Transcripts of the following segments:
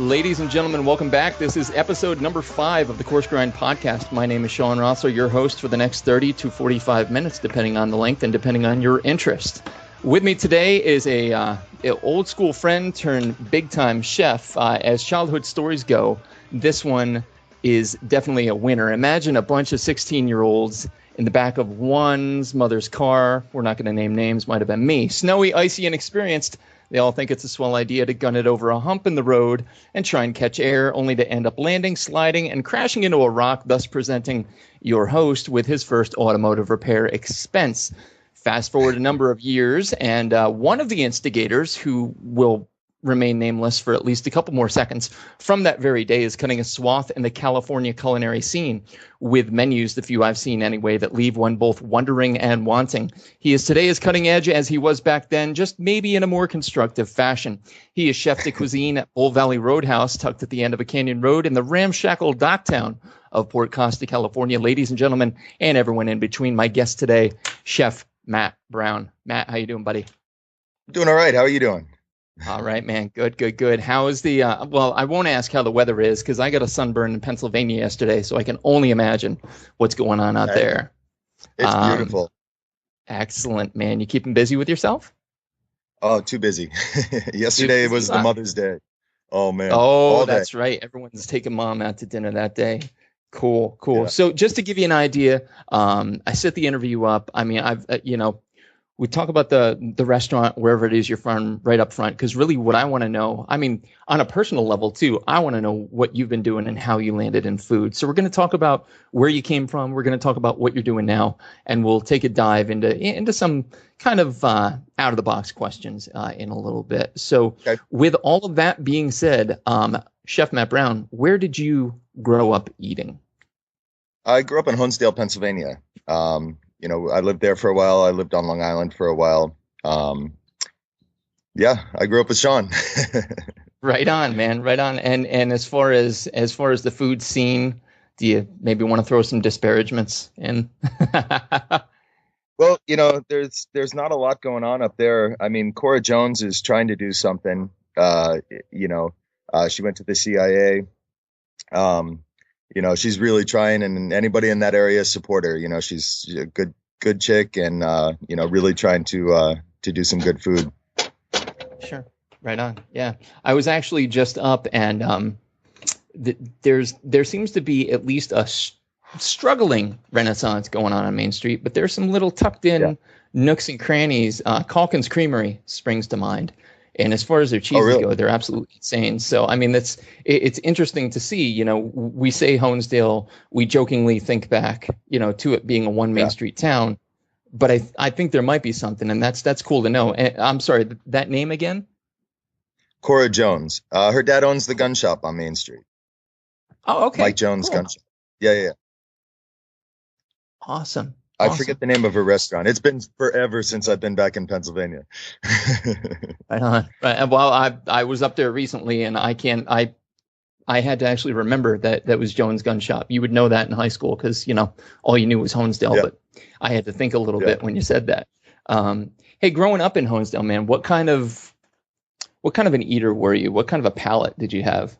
Ladies and gentlemen, welcome back. This is episode number 5 of the Coarse Grind Podcast. My name is Sean Rossler, your host for the next 30 to 45 minutes, depending on the length and depending on your interest. With me today is a old school friend turned big time chef. As childhood stories go, this one is definitely a winner. Imagine a bunch of 16-year-olds in the back of one's mother's car. We're not going to name names. Might have been me. Snowy, icy, and experienced. They all think it's a swell idea to gun it over a hump in the road and try and catch air, only to end up landing, sliding, and crashing into a rock, thus presenting your host with his first automotive repair expense. Fast forward a number of years, and one of the instigators, who will remain nameless for at least a couple more seconds, from that very day is cutting a swath in the California culinary scene with menus, the few I've seen anyway, that leave one both wondering and wanting. He is today as cutting edge as he was back then, just maybe in a more constructive fashion. He is chef de cuisine at Bull Valley Roadhouse, tucked at the end of a canyon road in the ramshackle docktown of Port Costa, California. Ladies and gentlemen, and everyone in between, my guest today, Chef Matt Brown. Matt, how you doing, buddy? Doing all right. How are you doing? All right, man. Good. How is the, well, I won't ask how the weather is because I got a sunburn in Pennsylvania yesterday, so I can only imagine what's going on out there. It's beautiful. Excellent, man. You keeping busy with yourself? Oh, too busy. Yesterday was the Mother's Day. Oh, man. Oh, that's right. Everyone's taking mom out to dinner that day. Cool. Yeah. So just to give you an idea, I set the interview up. I mean, we talk about the restaurant, wherever it is you're from, right up front, because really what I want to know, I mean, on a personal level too, I want to know what you've been doing and how you landed in food. So we're going to talk about where you came from. We're going to talk about what you're doing now, and we'll take a dive into some kind of out of the box questions in a little bit. So With all of that being said, Chef Matt Brown, where did you grow up eating? I grew up in Honesdale, Pennsylvania. I lived there for a while. I lived on Long Island for a while. I grew up with Sean. Right on, man. Right on. And as far as the food scene, do you maybe want to throw some disparagements in? Well, there's not a lot going on up there. I mean, Cora Jones is trying to do something. She went to the CIA. She's really trying, and anybody in that area support her. She's a good chick, and really trying to do some good food. Sure, right on. Yeah, I was actually just up, and there seems to be at least a struggling renaissance going on Main Street, but there's some little tucked in nooks and crannies. Calkins Creamery springs to mind. And as far as their cheeses go, they're absolutely insane. So, I mean, it's interesting to see, we say Honesdale, we jokingly think back, to it being a one Main Street town. But I think there might be something, and that's cool to know. And I'm sorry, that name again? Cora Jones. Her dad owns the gun shop on Main Street. Oh, okay. Mike Jones Gun Shop. Yeah. Awesome. I forget the name of her restaurant. It's been forever since I've been back in Pennsylvania. Right on. Right. Well, I was up there recently, and I had to actually remember that was Jones Gun Shop. You would know that in high school because all you knew was Honesdale. But I had to think a little bit when you said that. Hey, growing up in Honesdale, man, what kind of an eater were you? What kind of a palate did you have?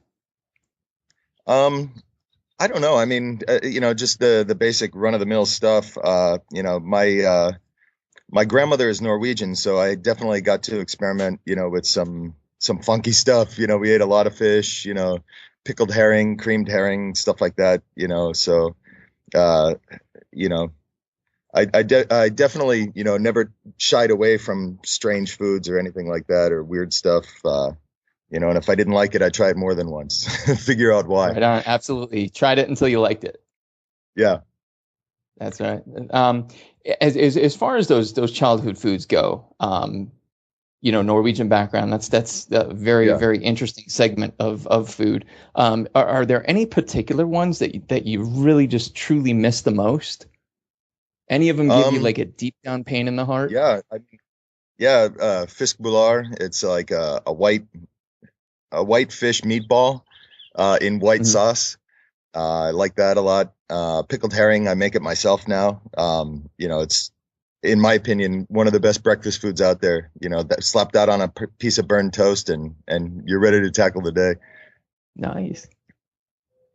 I don't know. I mean, just the basic run of the mill stuff. My grandmother is Norwegian, so I definitely got to experiment, with some funky stuff. We ate a lot of fish, pickled herring, creamed herring, stuff like that. So, I definitely, never shied away from strange foods or anything like that or weird stuff. And if I didn't like it, I'd try it more than once. Figure out why. Right on. Absolutely. Tried it until you liked it. Yeah. That's right. As far as those childhood foods go, Norwegian background, that's a very interesting segment of food. Are there any particular ones that you really just truly miss the most? Any of them give you like a deep down pain in the heart? Yeah. Fiskbular. It's like a white fish meatball in white sauce. I like that a lot. Pickled herring, I make it myself now. It's, in my opinion, one of the best breakfast foods out there. Slap that on a piece of burned toast and you're ready to tackle the day. Nice.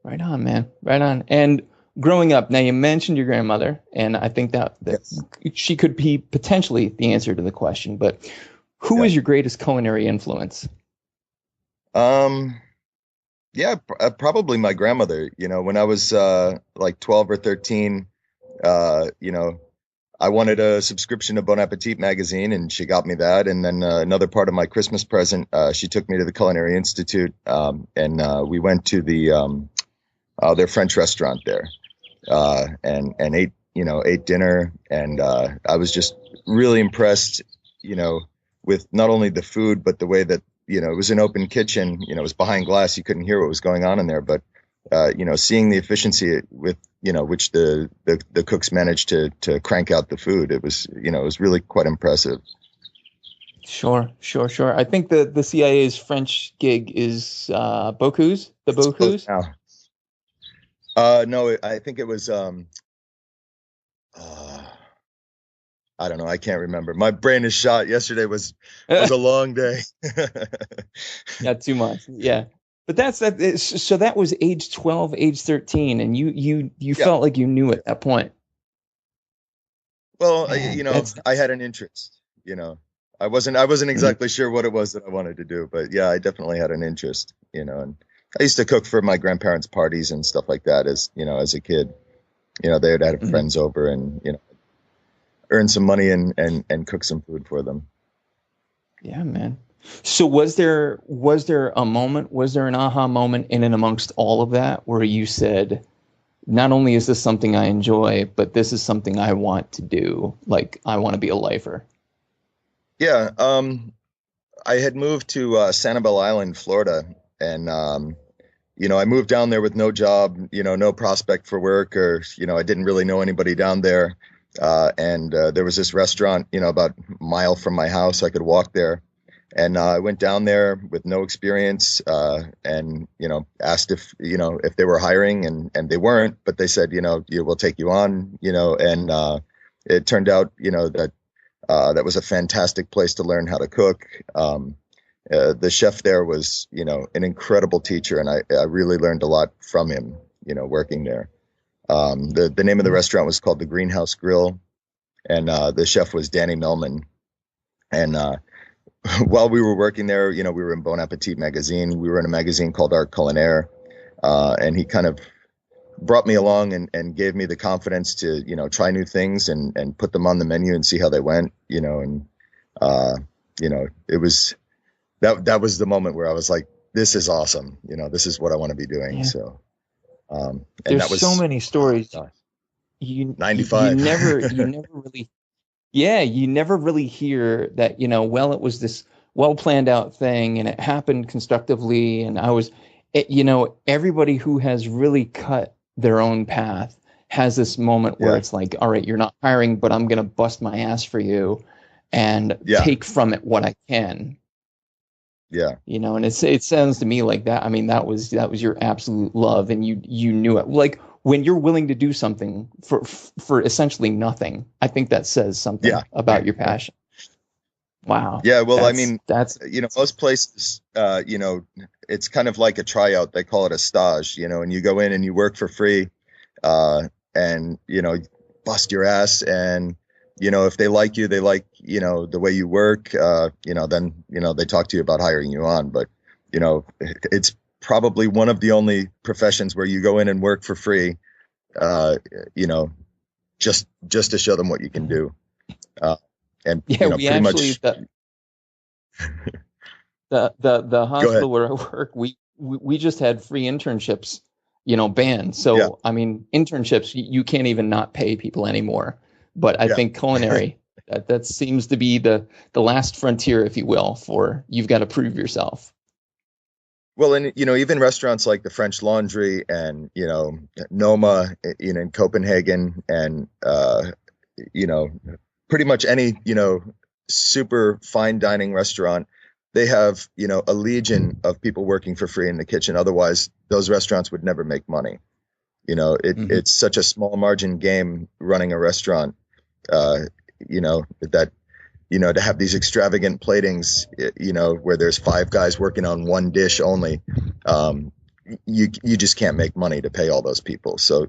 Right on, man. Right on. And growing up, now you mentioned your grandmother, and I think that Yes. she could be potentially the answer to the question, but who Yeah. is your greatest culinary influence? Yeah, probably my grandmother. When I was like 12 or 13, you know, I wanted a subscription to Bon Appetit magazine, and she got me that. And then another part of my Christmas present, she took me to the Culinary Institute, and we went to their French restaurant there, and ate dinner, and I was just really impressed, with not only the food but the way that it was an open kitchen. It was behind glass; you couldn't hear what was going on in there, but seeing the efficiency with which the cooks managed to crank out the food, it was really quite impressive. Sure. I think the CIA's French gig is Bocuse, the It's closed Bocuse. now. No, I think it was. I don't know. I can't remember. My brain is shot. Yesterday was a long day. Got 2 months. Yeah. But so that was age 12, age 13, and you Yeah. felt like you knew at that point. Well, Man, I had an interest. I wasn't exactly sure what it was that I wanted to do, but yeah, I definitely had an interest. And I used to cook for my grandparents' parties and stuff like that as a kid. They would have friends over and earn some money and cook some food for them. Yeah, man. So was there a moment, was there an aha moment in and amongst all of that where you said, not only is this something I enjoy, but this is something I want to do, like I want to be a lifer? Yeah, I had moved to Sanibel Island, Florida, and I moved down there with no job, no prospect for work, or I didn't really know anybody down there. And there was this restaurant, about a mile from my house. I could walk there. And I went down there with no experience, and asked if they were hiring, and they weren't, but they said, we'll take you on, and it turned out, that was a fantastic place to learn how to cook. The chef there was, an incredible teacher, and I really learned a lot from him, working there. The name of the restaurant was called the Greenhouse Grill, and the chef was Danny Melman. And while we were working there, we were in Bon Appetit magazine. We were in a magazine called Art Culinary, and he kind of brought me along and gave me the confidence to try new things and put them on the menu and see how they went. And it was that was the moment where I was like, this is awesome. This is what I want to be doing. Yeah. So and There's that was so many stories. You 95. you never really, yeah, you never really hear that, well, it was this well planned out thing and it happened constructively. And everybody who has really cut their own path has this moment where it's like, all right, you're not hiring, but I'm going to bust my ass for you and take from it what I can. Yeah. And it sounds to me like that. I mean, that was your absolute love, and you knew it. Like when you're willing to do something for essentially nothing, I think that says something about your passion. Wow. Yeah. Well, that's most places, it's kind of like a tryout. They call it a stage, and you go in and you work for free, and bust your ass, and if they like you, they like, the way you work, then, they talk to you about hiring you on. But, it's probably one of the only professions where you go in and work for free, just to show them what you can do. And we pretty actually, much the hospital where I work, we just had free internships, banned. So, I mean, internships, you can't even not pay people anymore. But I think culinary, that seems to be the last frontier, if you will, for you've got to prove yourself. Well, and even restaurants like the French Laundry and Noma, in Copenhagen, and pretty much any super fine dining restaurant, they have a legion of people working for free in the kitchen. Otherwise, those restaurants would never make money. It's such a small margin game running a restaurant. That to have these extravagant platings, where there's 5 guys working on one dish only, you just can't make money to pay all those people. So,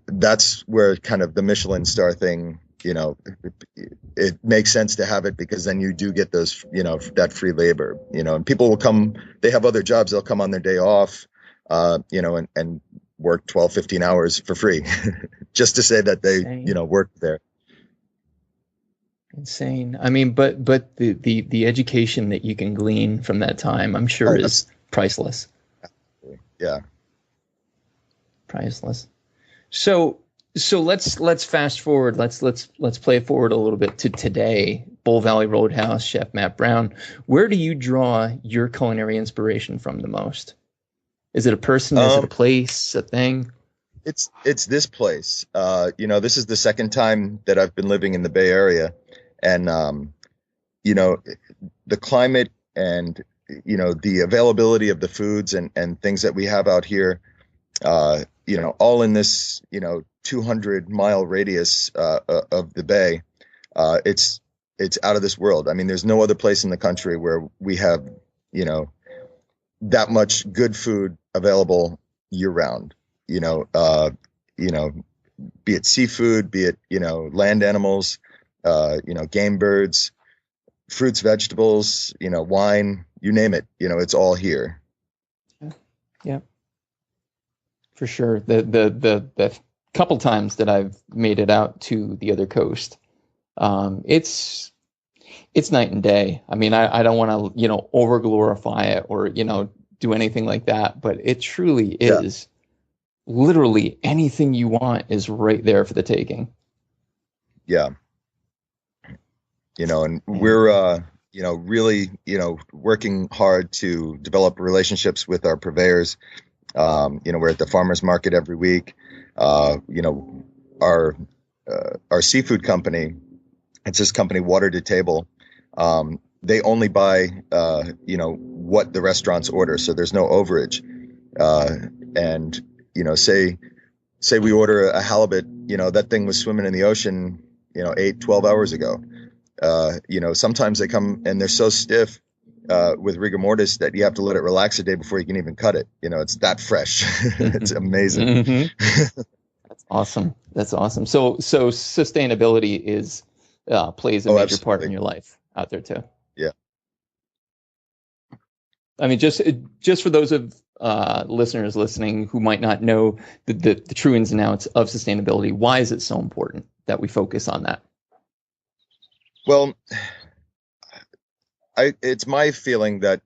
that's where kind of the Michelin star thing, it makes sense to have it, because then you do get those, that free labor, and people will come, they have other jobs. They'll come on their day off, and work 12, 15 hours for free just to say that they, worked there. Insane. I mean, but the education that you can glean from that time, I'm sure, is priceless. Yeah. Priceless. So let's fast forward. Let's play it forward a little bit to today. Bull Valley Roadhouse, Chef Matt Brown. Where do you draw your culinary inspiration from the most? Is it a person? Is it a place? A thing? It's this place. This is the second time that I've been living in the Bay Area, and the climate and the availability of the foods and things that we have out here. All in this 200-mile radius of the Bay. It's out of this world. I mean, there's no other place in the country where we have that much good food available year round. Be it seafood, be it land animals, game birds, fruits, vegetables, wine, you name it. It's all here. Yeah, for sure. The couple times that I've made it out to the other coast, it's night and day. I mean, I don't want to over glorify it or do anything like that, but it truly is. Yeah. Literally anything you want is right there for the taking. Yeah. And we're really working hard to develop relationships with our purveyors. We're at the farmers market every week. Our seafood company, it's this company, Water to Table. They only buy what the restaurants order, so there's no overage. And say we order a halibut, that thing was swimming in the ocean 8-12 hours ago. Sometimes they come and they're so stiff with rigor mortis that you have to let it relax a day before you can even cut it. It's that fresh. It's amazing. Mm-hmm. That's awesome. So sustainability plays a major part in your life out there too. Yeah. I mean, just for those of listeners listening who might not know the true ins and outs of sustainability, why is it so important that we focus on that? Well, it's my feeling that,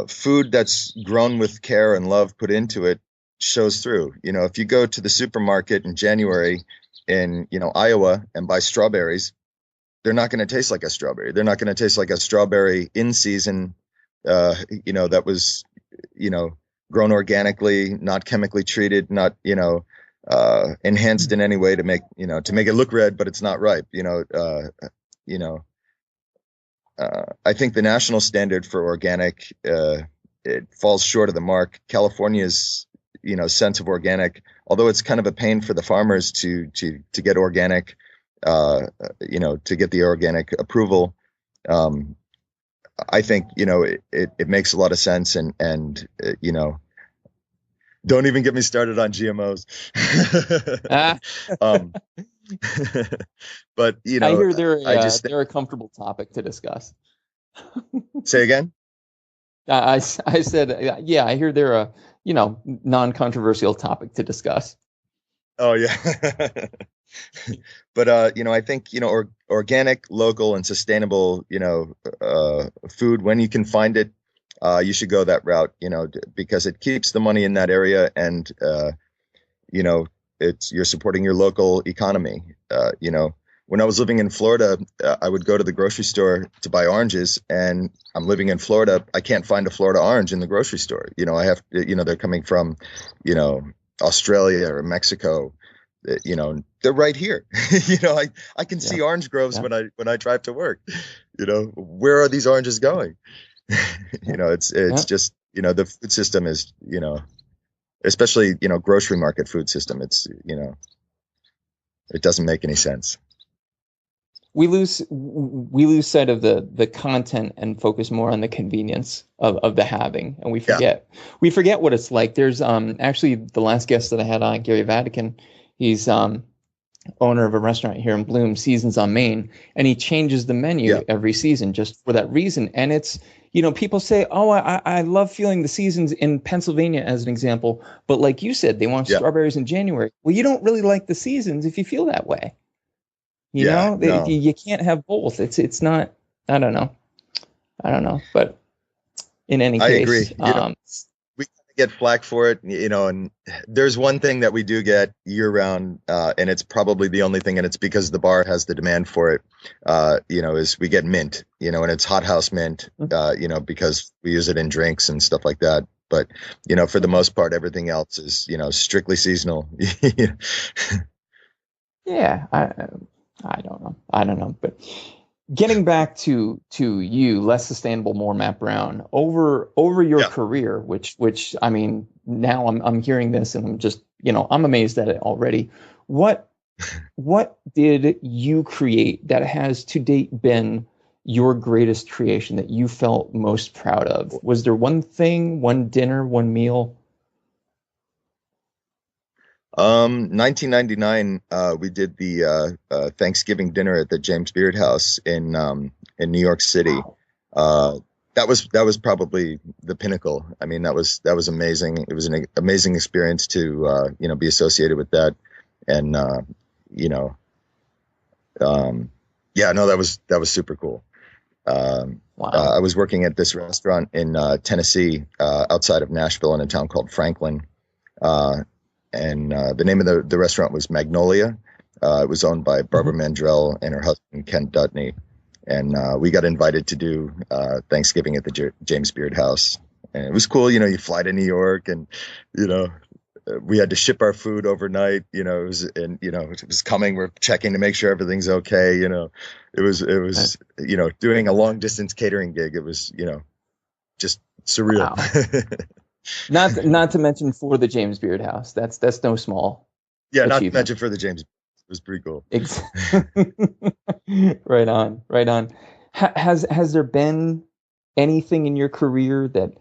food that's grown with care and love put into it shows through. If you go to the supermarket in January in, Iowa and buy strawberries, they're not going to taste like a strawberry. They're not going to taste like a strawberry in season, that was, grown organically, not chemically treated, not, enhanced in any way to make it look red, but it's not ripe. I think the national standard for organic, it falls short of the mark. California's, sense of organic, although it's kind of a pain for the farmers to get organic, to get the organic approval. I think, it makes a lot of sense and don't even get me started on GMOs. But, I hear they're a comfortable topic to discuss. Say again? I said, yeah, I hear they're a, non-controversial topic to discuss. Oh yeah. But, I think, organic, local and sustainable, food, when you can find it, you should go that route, because it keeps the money in that area and, you're supporting your local economy. When I was living in Florida, I would go to the grocery store to buy oranges, and I'm living in Florida. I can't find a Florida orange in the grocery store. I have to, they're coming from, Australia or Mexico. They're right here. I can see orange groves when I drive to work. Where are these oranges going? It's just, the food system is, especially, grocery market food system. It's, it doesn't make any sense. we lose sight of the content and focus more on the convenience of the having, and we forget what it's like. There's actually the last guest that I had on, Gary Vatican. He's owner of a restaurant here in Bloom, Seasons on Main, and he changes the menu every season just for that reason. And it's, people say, oh, I love feeling the seasons in Pennsylvania as an example, but like you said, they want strawberries in January. Well, you don't really like the seasons if you feel that way. You can't have both. It's not, I don't know, but in any case, I agree. We get flack for it, and there's one thing that we do get year round, and it's probably the only thing, and it's because the bar has the demand for it, is we get mint, and it's hothouse mint, because we use it in drinks and stuff like that. But, for the most part, everything else is, strictly seasonal. Yeah. I don't know. But getting back to you, Less Sustainable, More Matt Brown, over your career, which I mean, now I'm hearing this and I'm just, I'm amazed at it already. What did you create that has to date been your greatest creation that you felt most proud of? Was there one thing, one dinner, one meal? 1999, we did the Thanksgiving dinner at the James Beard House in New York City. Wow. That was probably the pinnacle. I mean, that was amazing. It was an amazing experience to be associated with that, and that was super cool. Wow. I was working at this restaurant in Tennessee, outside of Nashville, in a town called Franklin. And the name of the restaurant was Magnolia. It was owned by Barbara Mandrell and her husband, Ken Dutney. And we got invited to do Thanksgiving at the James Beard House. And it was cool. You fly to New York and, we had to ship our food overnight. It was coming. We're checking to make sure everything's okay. It was doing a long distance catering gig. It was, just surreal. Wow. Not to mention for the James Beard House. That's no small. Yeah, not to mention for the James. It was pretty cool. Right on. Has there been anything in your career that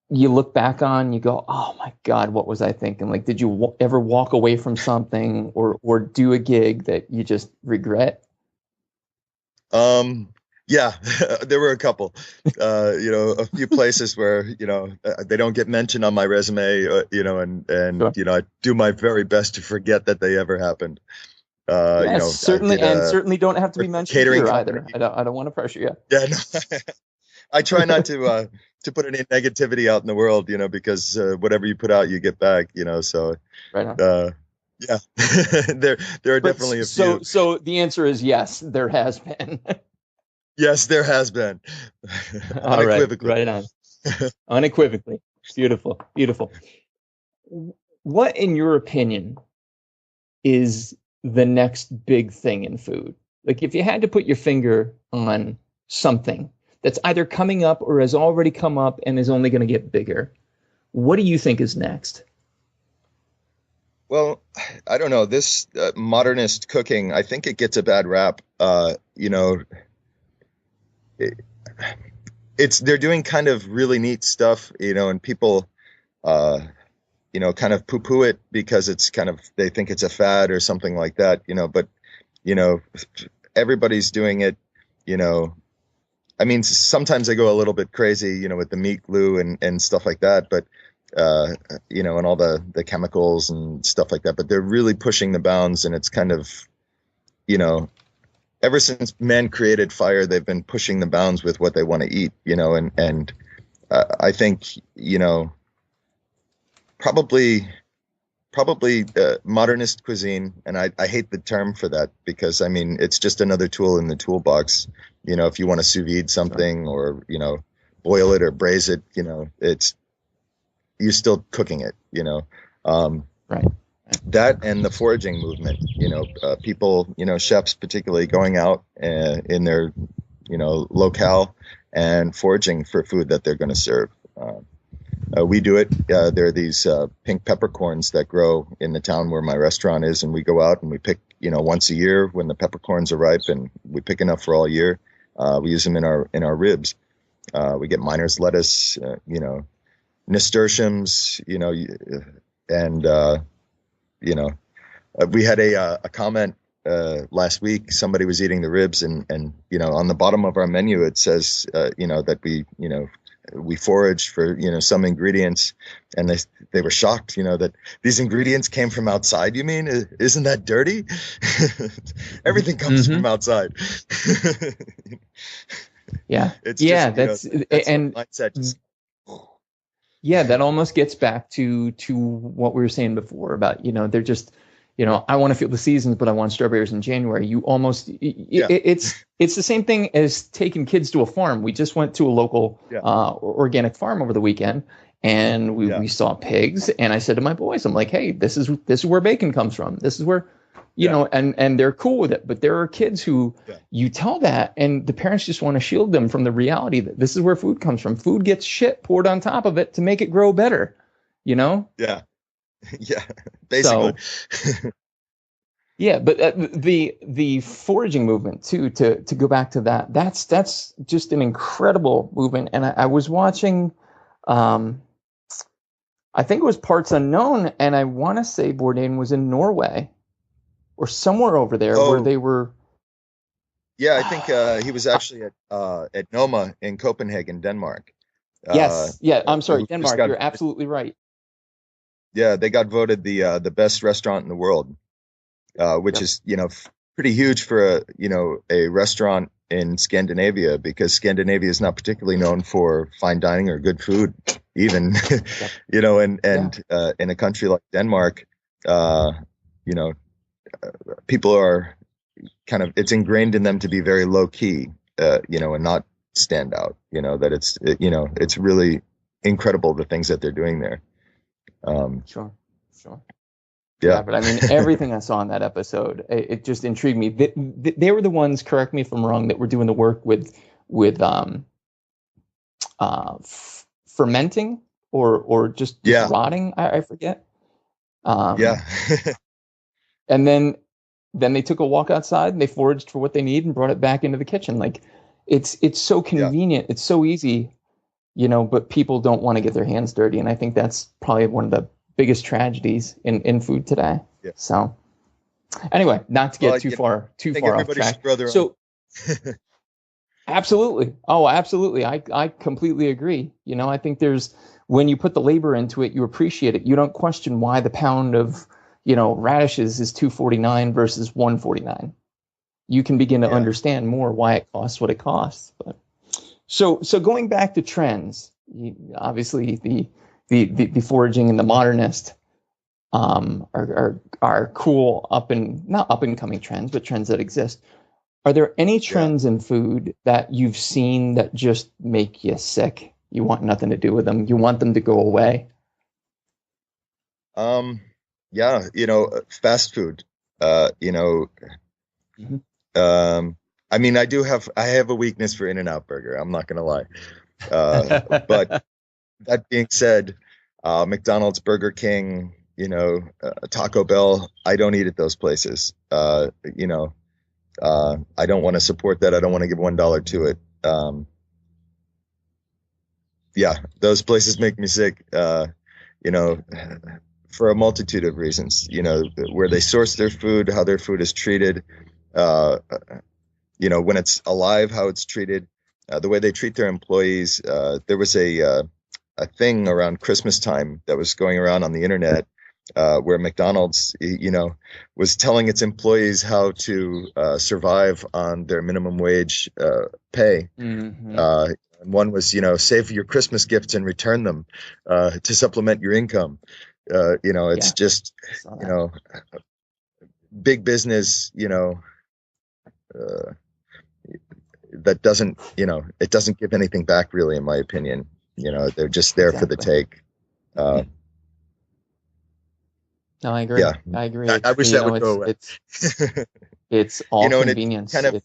you look back on, you go, oh my God, what was I thinking? Like, did you ever walk away from something or do a gig that you just regret? Yeah, there were a couple, a few places where, they don't get mentioned on my resume, and sure. I do my very best to forget that they ever happened. Certainly, and certainly don't have to be mentioned here either. I don't want to pressure you. Yeah, no. I try not to put any negativity out in the world, because whatever you put out, you get back, so. Right on. Yeah, there are definitely a few. So the answer is yes, there has been. Yes, there has been. Unequivocally. Right on. Unequivocally. Beautiful. What, in your opinion, is the next big thing in food? Like, if you had to put your finger on something that's either coming up or has already come up and is only going to get bigger, what do you think is next? Well, I don't know. This modernist cooking, I think it gets a bad rap. They're doing kind of really neat stuff, and people, kind of poo-poo it because it's kind of, they think it's a fad or something like that, but, everybody's doing it, I mean, sometimes they go a little bit crazy, with the meat glue and stuff like that, but, and all the chemicals and stuff like that, but they're really pushing the bounds, and it's kind of, ever since man created fire, they've been pushing the bounds with what they want to eat, and I think, probably modernist cuisine. And I hate the term for that because, I mean, it's just another tool in the toolbox. If you want to sous vide something or, boil it or braise it, you're still cooking it, Right. That and the foraging movement, people, chefs particularly going out in their, locale and foraging for food that they're going to serve. We do it. There are these pink peppercorns that grow in the town where my restaurant is, and we go out and we pick once a year when the peppercorns are ripe and we pick enough for all year. We use them in our ribs. We get miner's lettuce, nasturtiums, and we had a comment last week. Somebody was eating the ribs, and on the bottom of our menu it says that we forage for some ingredients, and they were shocked that these ingredients came from outside. You mean, isn't that dirty? Everything comes from outside. Yeah, it's that's and mindset. Just, yeah, that almost gets back to what we were saying before about they're just I want to feel the seasons, but I want strawberries in January. You almost it's the same thing as taking kids to a farm. We just went to a local organic farm over the weekend, and we saw pigs. And I said to my boys, I'm like, hey, this is where bacon comes from. This is where and they're cool with it. But there are kids who you tell that, and the parents just want to shield them from the reality that this is where food comes from. Food gets shit poured on top of it to make it grow better. Yeah. Yeah, basically. So, yeah, but the foraging movement too. To go back to that, that's just an incredible movement. And I was watching, I think it was Parts Unknown, and I want to say Bourdain was in Norway or somewhere over there where they were. Yeah, I think he was actually at Noma in Copenhagen, Denmark. Yes, I'm sorry, Denmark. You're absolutely right. Yeah, they got voted the best restaurant in the world, which is pretty huge for a restaurant in Scandinavia, because Scandinavia is not particularly known for fine dining or good food, even and in a country like Denmark, people are it's ingrained in them to be very low key, and not stand out. That it's really incredible the things that they're doing there. Sure. Yeah, but I mean, everything I saw in that episode, it just intrigued me. They were the ones, correct me if I'm wrong, that were doing the work with fermenting or just rotting. I forget. And then they took a walk outside and they foraged for what they need and brought it back into the kitchen. Like it's so convenient. It's so easy. But people don't want to get their hands dirty. And I think that's probably one of the biggest tragedies in food today. Yeah. So anyway, not to get too far off track. So absolutely. Oh, absolutely. I completely agree. I think when you put the labor into it, you appreciate it. You don't question why the pound of, radishes is $2.49 versus $1.49. You can begin to understand more why it costs what it costs. But So going back to trends, obviously the foraging and the modernist are cool not up and coming trends, but trends that exist. Are there any trends in food that you've seen that just make you sick? You want nothing to do with them. You want them to go away? Fast food. I mean, I have a weakness for In-N-Out Burger. I'm not going to lie. But that being said, McDonald's, Burger King, Taco Bell, I don't eat at those places. I don't want to support that. I don't want to give $1 to it. Those places make me sick, for a multitude of reasons, where they source their food, how their food is treated, when it's alive, how it's treated, the way they treat their employees. There was a thing around Christmas time that was going around on the internet, where McDonald's, was telling its employees how to survive on their minimum wage pay. Mm-hmm. One was, save your Christmas gifts and return them to supplement your income. It's just, big business, that doesn't, it doesn't give anything back really, in my opinion. They're just there for the take. No, I agree. Yeah, I agree. I wish that would go away. It's all convenience. And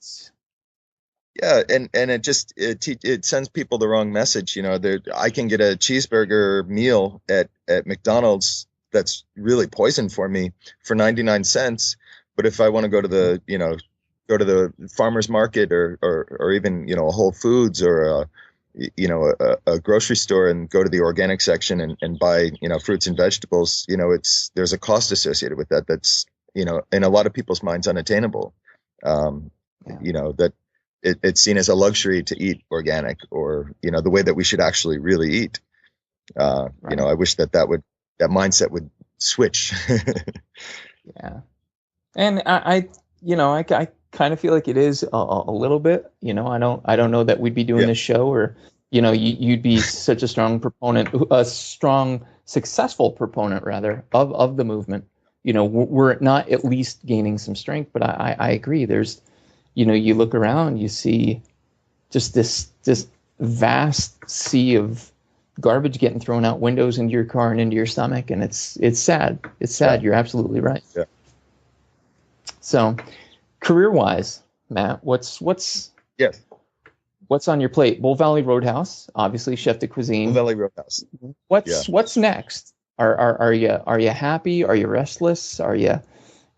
it sends people the wrong message. I can get a cheeseburger meal at McDonald's that's really poison for me for 99 cents. but if I want to go to the, go to the farmer's market or even, a Whole Foods or a grocery store and go to the organic section and buy, fruits and vegetables, there's a cost associated with that. That's, in a lot of people's minds unattainable. That it's seen as a luxury to eat organic or, the way that we should actually really eat. Right. I wish that mindset would switch. Yeah. And I kind of feel like it is a little bit, I don't know that we'd be doing this show or, you'd be such a strong proponent, successful proponent rather of the movement. We're not at least gaining some strength, but I agree. There's, you look around, you see just this vast sea of garbage getting thrown out windows into your car and into your stomach. And it's sad. It's sad. Yeah. You're absolutely right. Yeah. So career-wise, Matt, what's on your plate? Bull Valley Roadhouse, obviously chef de cuisine. Bull Valley Roadhouse. What's next? Are you happy? Are you restless? Are you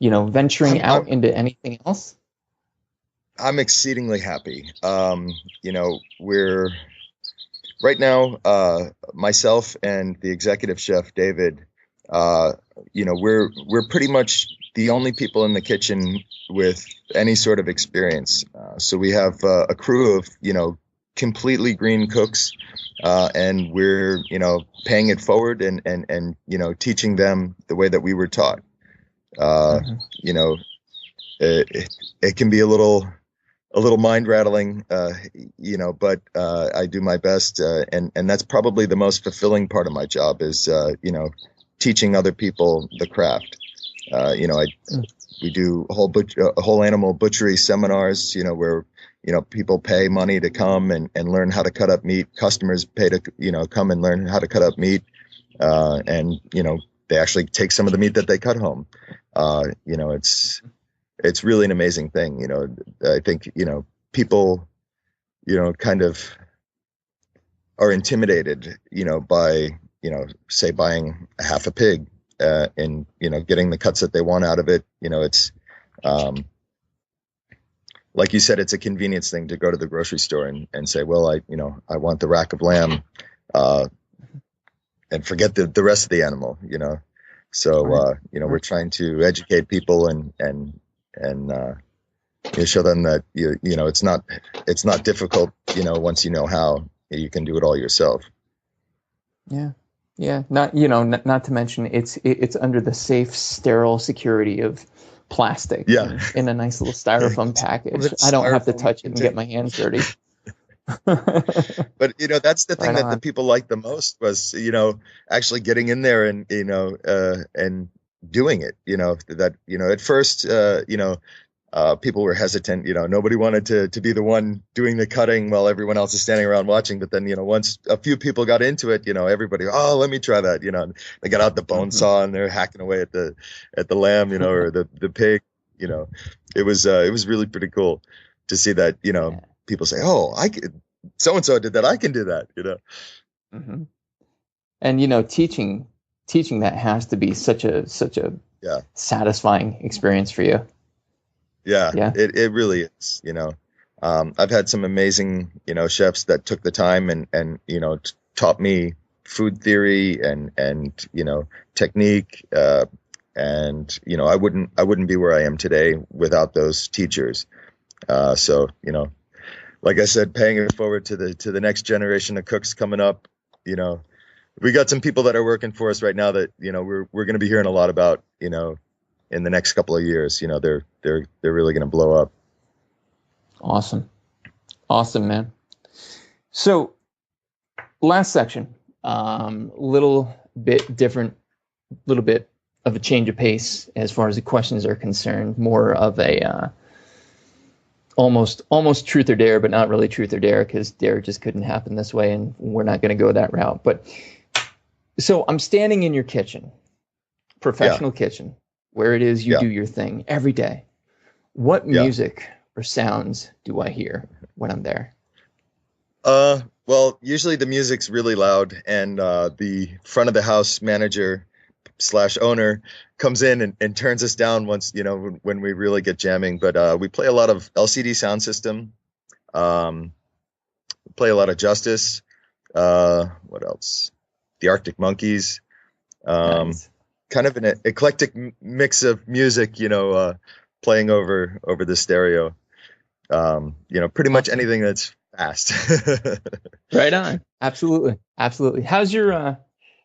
venturing out into anything else? I'm exceedingly happy. We're right now, myself and the executive chef David, we're pretty much the only people in the kitchen with any sort of experience. So we have a crew of, completely green cooks, and we're, paying it forward and teaching them the way that we were taught. It can be a little mind rattling, but I do my best. And that's probably the most fulfilling part of my job is, teaching other people the craft. We do whole animal butchery seminars, where, people pay money to come and learn how to cut up meat. Customers pay to, come and learn how to cut up meat. And, they actually take some of the meat that they cut home. It's really an amazing thing. I think, people, kind of are intimidated, by, say buying a half a pig, and, getting the cuts that they want out of it. It's, like you said, it's a convenience thing to go to the grocery store and say, well, I want the rack of lamb, and forget the rest of the animal, So, we're trying to educate people and show them that, it's not difficult, once you know how, you can do it all yourself. Yeah. Yeah. Not to mention it's under the safe, sterile security of plastic in a nice little styrofoam package. I don't have to touch it and get my hands dirty. But that's the thing that the people liked the most was actually getting in there and and doing it. That at first people were hesitant. Nobody wanted to be the one doing the cutting while everyone else is standing around watching. But then once a few people got into it, everybody, let me try that. They got out the bone saw and they're hacking away at the lamb, or the pig. It was really pretty cool to see that. People say, "Oh, I could, so and so did that. I can do that." Mm-hmm. And teaching that has to be such a satisfying experience for you. Yeah. It really is. I've had some amazing chefs that took the time and taught me food theory and technique, and I wouldn't be where I am today without those teachers. So like I said, paying it forward to the next generation of cooks coming up. We got some people that are working for us right now that we're going to be hearing a lot about. In the next couple of years, they're really going to blow up. Awesome, man. So, last section, little bit different, little bit of a change of pace as far as the questions are concerned. More of a almost truth or dare, but not really truth or dare because dare just couldn't happen this way, and we're not going to go that route. But so I'm standing in your kitchen, professional kitchen, where it is you do your thing every day. What music or sounds do I hear when I'm there? Well, usually the music's really loud, and the front of the house manager slash owner comes in and turns us down once, when we really get jamming. But we play a lot of LCD Sound System, play a lot of Justice. What else? The Arctic Monkeys. Nice. Kind of an eclectic mix of music, playing over the stereo. Pretty much anything that's fast. Right on. Absolutely. How's your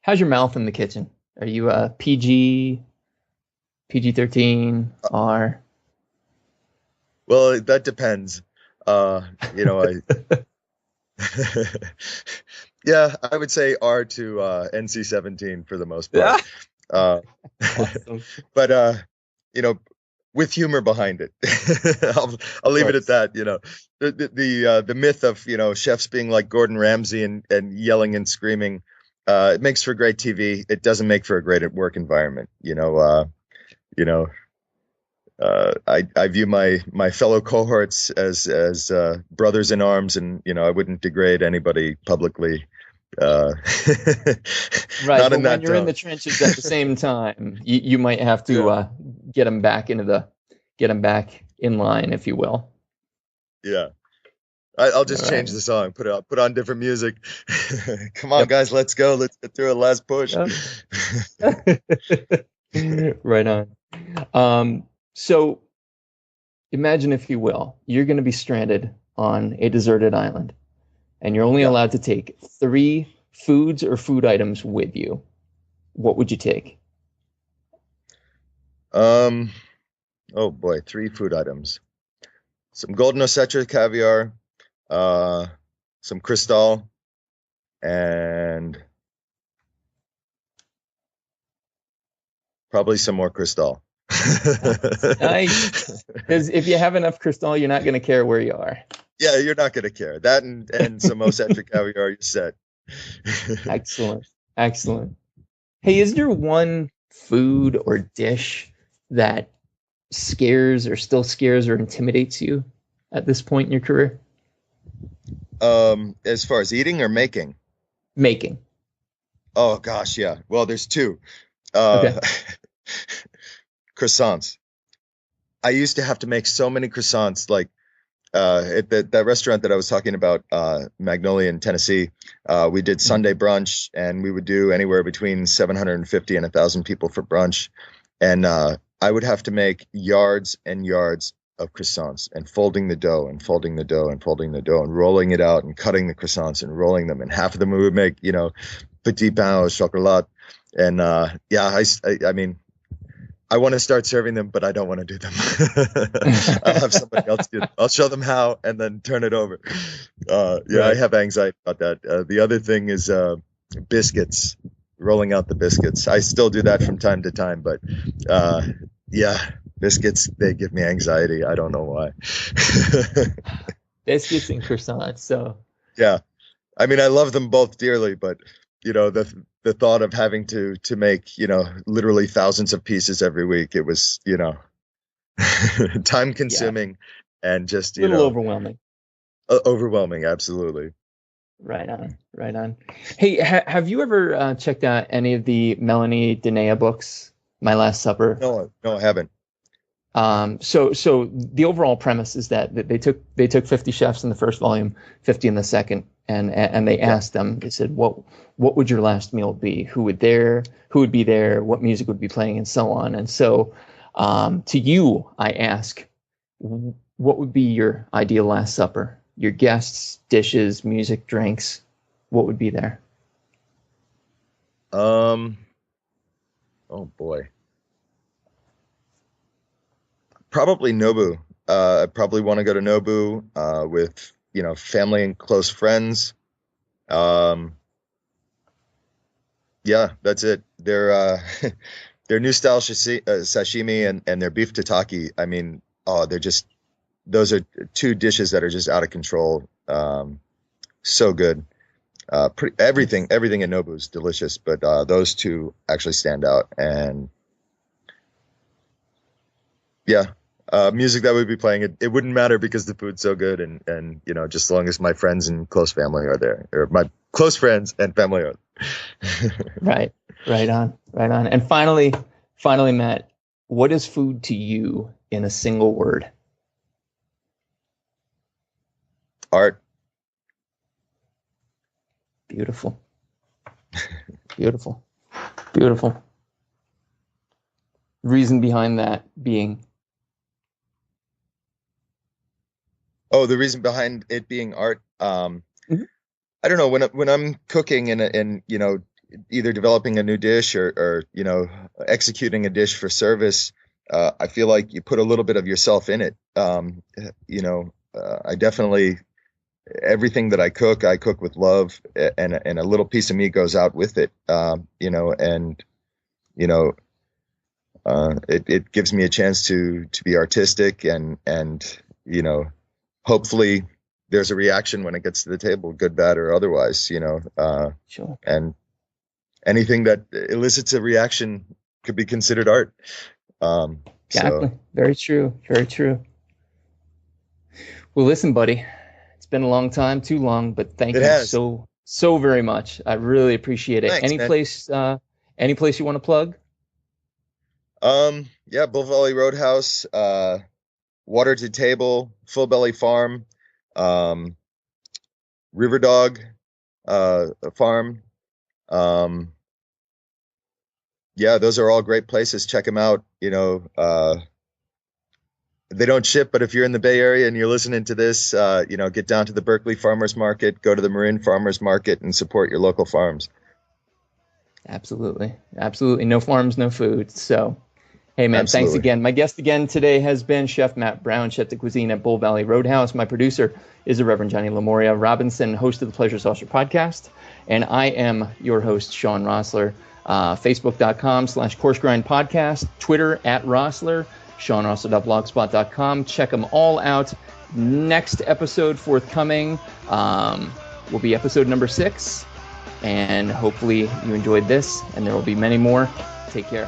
mouth in the kitchen? Are you a PG-13, R? Well, that depends. Yeah, I would say R to NC-17 for the most part. Awesome. But with humor behind it. I'll leave it at that. The myth of chefs being like Gordon Ramsay and yelling and screaming, it makes for great TV. It doesn't make for a great work environment. I view my fellow cohorts as brothers in arms, and I wouldn't degrade anybody publicly. Right, but when you're in the trenches at the same time, you might have to get them back in line, if you will. Yeah, I'll just change the song, put on different music. Come on, guys, let's go. Let's get through a last push. Right on. So imagine, if you will, you're going to be stranded on a deserted island, and you're only allowed to take 3 foods or food items with you. What would you take? Oh boy, 3 food items. Some golden osetra caviar, some cristal, and probably some more cristal. Nice. Because if you have enough cristal, you're not going to care where you are. Yeah, you're not going to care. That and some osetra caviar, you're set. Excellent. Hey, is there one food or dish that still scares or intimidates you at this point in your career? As far as eating or making? Making. Oh gosh, yeah. Well, there's 2. Okay. Croissants. I used to have to make so many croissants, like at that restaurant that I was talking about, Magnolia in Tennessee. We did Sunday brunch, and we would do anywhere between 750 and 1,000 people for brunch. And I would have to make yards and yards of croissants, and folding the dough and folding the dough and folding the dough and rolling it out and cutting the croissants and rolling them. And half of them we would make, petit pain au chocolat. And I mean, I want to start serving them, but I don't want to do them. I'll have somebody else do it. I'll show them how and then turn it over. Right. I have anxiety about that. The other thing is biscuits, rolling out the biscuits. I still do that from time to time, but biscuits, they give me anxiety. I don't know why. Biscuits and croissants. So yeah, I mean, I love them both dearly, but the thought of having to make, literally thousands of pieces every week, it was, time consuming and just, a little overwhelming. Overwhelming. Absolutely. Right on. Hey, have you ever checked out any of the Melanie Denea books, My Last Supper? No, I haven't. So the overall premise is that they took 50 chefs in the first volume, 50 in the second, and they asked them, they said, what would your last meal be? Who would be there? What music would be playing, and so on. And so, to you, I ask, what would be your ideal Last Supper? Your guests, dishes, music, drinks, what would be there? Oh boy. Probably Nobu. I probably want to go to Nobu with family and close friends. Yeah, that's it. Their new style sashimi and their beef tataki. I mean, those are 2 dishes that are just out of control. So good. Everything at Nobu is delicious, but those 2 actually stand out. And yeah. Music that would be playing, it wouldn't matter because the food's so good, and just as long as my friends and close family are there, or my close friends and family are right. Right on. And finally, Matt, what is food to you in a single word? Art. Beautiful. Beautiful. Reason behind that being? Oh, the reason behind it being art. Mhm. I don't know, when I'm cooking and either developing a new dish or executing a dish for service, I feel like you put a little bit of yourself in it. I definitely, everything that I cook with love, and a little piece of me goes out with it. It gives me a chance to be artistic and hopefully there's a reaction when it gets to the table, good, bad, or otherwise, Sure. and anything that elicits a reaction could be considered art. Exactly. Very true. Well, listen, buddy, it's been a long time, too long, but thank you so very much. I really appreciate it. Thanks, Any place you want to plug? Yeah, Bull Valley Roadhouse, Water to Table, Full Belly Farm, River Dog Farm. Yeah, those are all great places. Check them out. They don't ship, but if you're in the Bay Area and you're listening to this, get down to the Berkeley Farmers Market, go to the Marin Farmers Market, and support your local farms. Absolutely. No farms, no food. So, hey, man, Absolutely. Thanks again. My guest again today has been Chef Matt Brown, Chef de Cuisine at Bull Valley Roadhouse. My producer is the Reverend Johnny Lamoria Robinson, host of the Pleasure Saucer podcast. And I am your host, Sean Rossler. Facebook.com/Coarse Grind Podcast, Twitter @Rossler, SeanRossler.blogspot.com. Check them all out. Next episode forthcoming will be episode number 6. And hopefully you enjoyed this, and there will be many more. Take care.